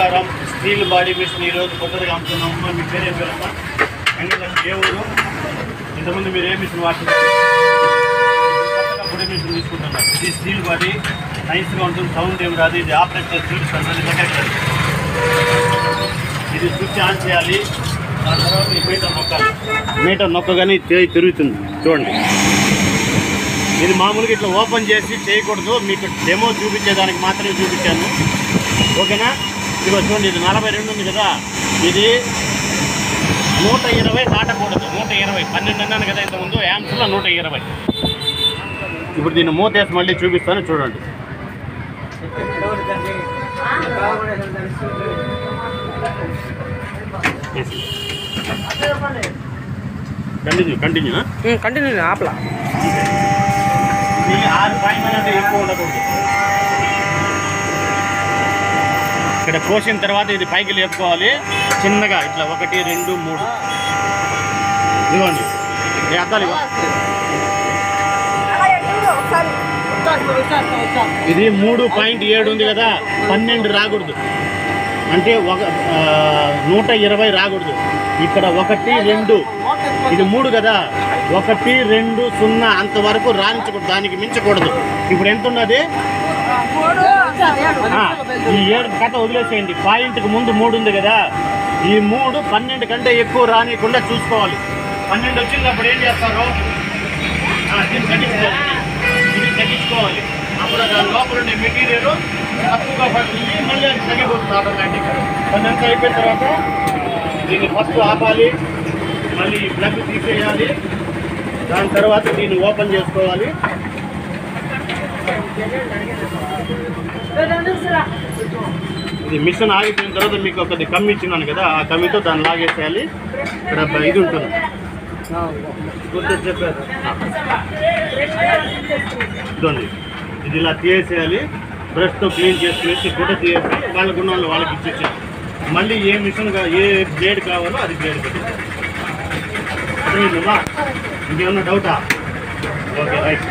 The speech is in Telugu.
నమస్కారం. స్టీల్ బాడీ మిషన్ ఈరోజు కొత్తగా అమ్ముతున్నాము. మీ పేరు ఏం పేరమ్మా? ఏ ఊరు? ఇంతకుముందు మీరు ఏ మిషన్ వాడుతున్నారు? కొత్తగా పొడి మిషన్ తీసుకుంటున్నారు. ఇది స్టీల్ బాడీ నైస్గా ఉంటుంది, సౌండ్ ఏమి రాదు. ఇది ఆపరేట్ చేసి చూపిస్తాను. ఇది స్విచ్ ఆన్ చేయాలి. దాని తర్వాత ఈ మీటర్ నొక్కాలి. మీటర్ నొక్కగానే తిరుగుతుంది చూడండి. ఇది మామూలుగా ఇట్లా ఓపెన్ చేసి చేయకూడదు, మీకు డెమో చూపించేదానికి మాత్రమే చూపించాను. ఓకేనా? ఇదిగో చూడండి, ఇది 42 ఉంది కదా, ఇది 120 దాటకూడదు. 120 12 అన్నాను కదా ఇంతకుముందు, యాంప్స్లో 120. ఇప్పుడు దీన్ని మూతేసి మళ్ళీ చూపిస్తాను చూడండి. కంటిన్యూ ఆపలా. ఇది 6 పాయింట్ అనేది ఎక్కువ ఉండకూడదు. ఇక్కడ కోసిన తర్వాత ఇది పైకి లేపుకోవాలి చిన్నగా, ఇట్లా 1 2 3. ఇదిగోండి ఈ అద్దాలు. ఇది 3.7 ఉంది కదా, 12 రాకూడదు. అంటే 120 రాకూడదు. ఇక్కడ 1 2, ఇది 3 కదా, 1 2 0 అంతవరకు రాణించకూడదు, దానికి మించకూడదు. ఇప్పుడు ఎంత ఉన్నది? ఈ 7 కథ వదిలేసేయండి. పాయింట్కి ముందు 3 ఉంది కదా, ఈ 3 12 కంటే ఎక్కువ రానియకుండా చూసుకోవాలి. 12 వచ్చినప్పుడు ఏం చేస్తారు? దీన్ని తగ్గించుకోవాలి. అప్పుడు దాని లోపల ఉండే మెటీరియల్ తక్కువగా పడుతుంది, మళ్ళీ అది తగ్గిపోతుంది ఆటోమేటిక్గా. 12 అయిపోయిన తర్వాత దీన్ని ఫస్ట్ ఆపాలి, మళ్ళీ ఈ ప్లగ్ తీసేయాలి, దాని తర్వాత దీన్ని ఓపెన్ చేసుకోవాలి. ఇది మిషన్ ఆగిపోయిన తర్వాత మీకు ఒకటి కమ్మి ఇచ్చినాను కదా, ఆ కమ్మితో దాన్ని లాగేసేయాలి. ఇక్కడ ఇది ఉంటుంది, చెప్పారు ఇదండి. ఇది ఇలా తీసేయాలి, బ్రష్తో క్లీన్ చేసుకునేసి గుడ్డ తీసేసి వాళ్ళకున్న వాళ్ళు వాళ్ళకి ఇచ్చేసి మళ్ళీ ఏ మిషన్ ఏ బ్లేడ్ కావాలో అది బ్లేడ్ పెట్టేసి. ఇంకేమన్నా డౌటా? Okay right.